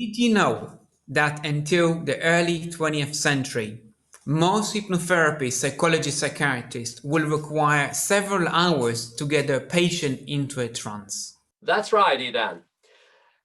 Did you know that until the early 20th century, most hypnotherapy psychologists psychiatrists will require several hours to get a patient into a trance? That's right, Idan.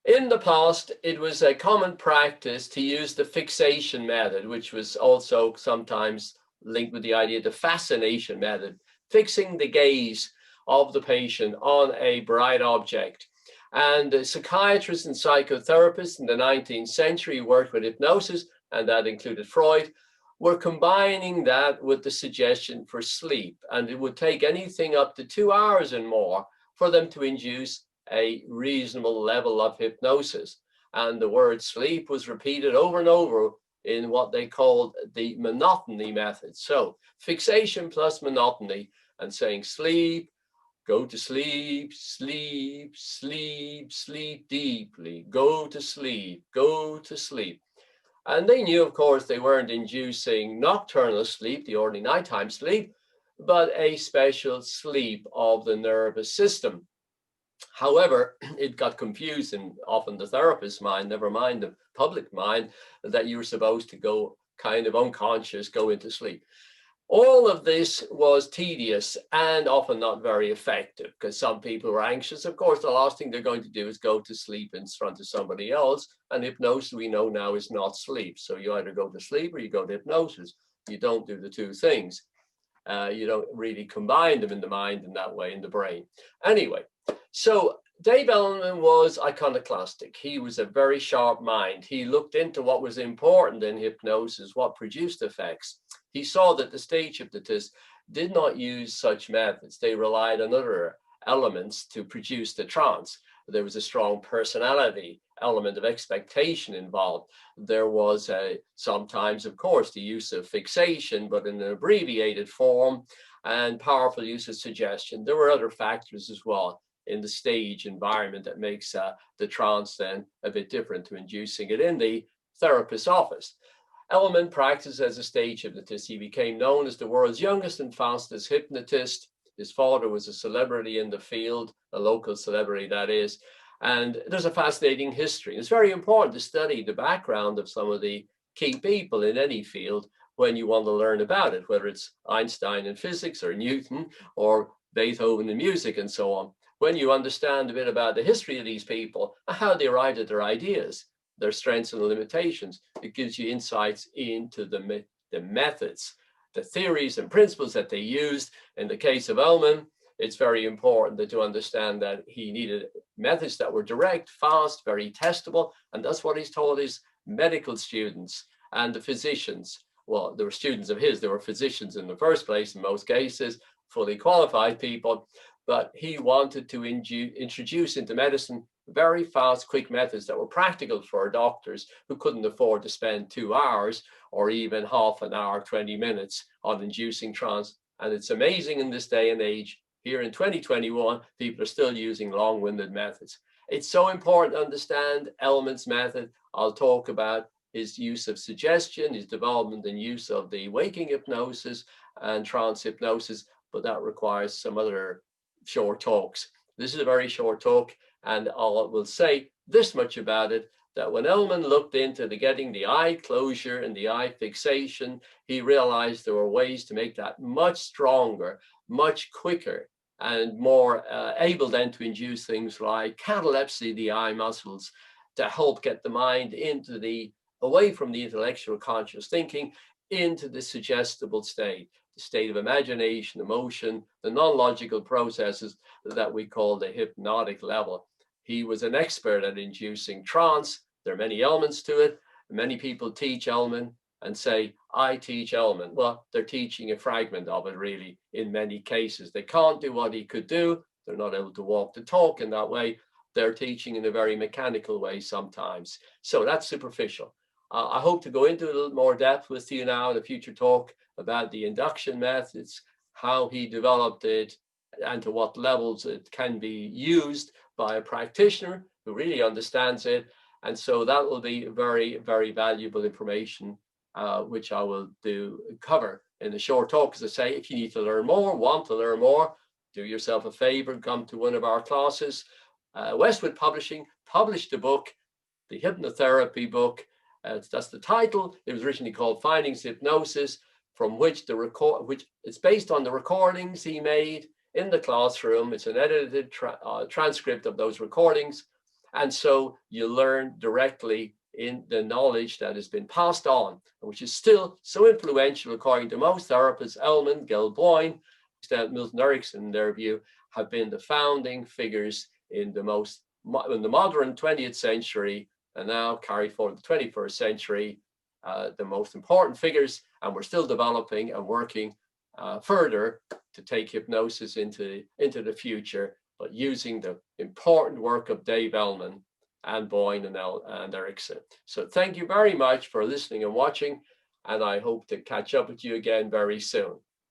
In the past, it was a common practice to use the fixation method, which was also sometimes linked with the idea of the fascination method, fixing the gaze of the patient on a bright object. And psychiatrists and psychotherapists in the 19th century worked with hypnosis, and that included Freud, were combining that with the suggestion for sleep. And it would take anything up to 2 hours and more for them to induce a reasonable level of hypnosis. And the word sleep was repeated over and over in what they called the monotony method. So fixation plus monotony, and saying sleep, go to sleep, sleep, sleep, sleep deeply, go to sleep, go to sleep. And they knew, of course, they weren't inducing nocturnal sleep, the ordinary nighttime sleep, but a special sleep of the nervous system. However, it got confused in often the therapist's mind, never mind the public mind, that you were supposed to go kind of unconscious, go into sleep. All of this was tedious and often not very effective because some people were anxious. Of course, the last thing they're going to do is go to sleep in front of somebody else. And hypnosis, we know now, is not sleep. So you either go to sleep or you go to hypnosis. You don't do the two things. You don't really combine them in the mind in that way, in the brain. Anyway, so Dave Elman was iconoclastic. He was a very sharp mind. He looked into what was important in hypnosis, what produced effects. He saw that the stage hypnotists did not use such methods. They relied on other elements to produce the trance. There was a strong personality element of expectation involved. There was sometimes, of course, the use of fixation, but in an abbreviated form, and powerful use of suggestion. There were other factors as well in the stage environment that makes the trance then a bit different to inducing it in the therapist's office. Elman practiced as a stage hypnotist. He became known as the world's youngest and fastest hypnotist. His father was a celebrity in the field, a local celebrity, that is. And there's a fascinating history. It's very important to study the background of some of the key people in any field when you want to learn about it, whether it's Einstein in physics or Newton or Beethoven in music and so on. When you understand a bit about the history of these people, how they arrived at their ideas, their strengths and limitations, it gives you insights into the methods, the theories and principles that they used. In the case of Elman, it's very important that to understand that he needed methods that were direct, fast, very testable, and that's what he's told his medical students and the physicians. Well, they were students of his, they were physicians in the first place in most cases, fully qualified people, but he wanted to introduce into medicine very fast, quick methods that were practical for doctors who couldn't afford to spend 2 hours or even half an hour, 20 minutes on inducing trance. And it's amazing in this day and age, here in 2021, people are still using long-winded methods. It's so important to understand Elman's method. I'll talk about his use of suggestion, his development and use of the waking hypnosis and trance hypnosis, but that requires some other short talks. This is a very short talk, and I will say this much about it, that when Elman looked into getting the eye closure and the eye fixation, he realized there were ways to make that much stronger, much quicker, and more able then to induce things like catalepsy, the eye muscles, to help get the mind into away from the intellectual conscious thinking into the suggestible state, the state of imagination, emotion, the non-logical processes that we call the hypnotic level. He was an expert at inducing trance. There are many elements to it. Many people teach Elman and say, I teach Elman. Well, they're teaching a fragment of it, really, in many cases. They can't do what he could do. They're not able to walk the talk in that way. They're teaching in a very mechanical way sometimes. So that's superficial. I hope to go into a little more depth with you now in a future talk about the induction methods, how he developed it, and to what levels it can be used by a practitioner who really understands it. And so that will be very, very valuable information, which I will cover in a short talk. As I say, if you need to learn more, want to learn more, do yourself a favor, come to one of our classes. Westwood Publishing published a book the hypnotherapy book. That's the title. It was originally called Findings Hypnosis, from which it's based on the recordings he made in the classroom. It's an edited transcript of those recordings. And so you learn directly in the knowledge that has been passed on, which is still so influential according to most therapists. Elman, Gelboin, Milton Erickson, in their view, have been the founding figures in the modern 20th century, and now carry forward the 21st century, the most important figures. And we're still developing and working further to take hypnosis into the future, but using the important work of Dave Elman and Boyne and Erickson. So thank you very much for listening and watching, and I hope to catch up with you again very soon.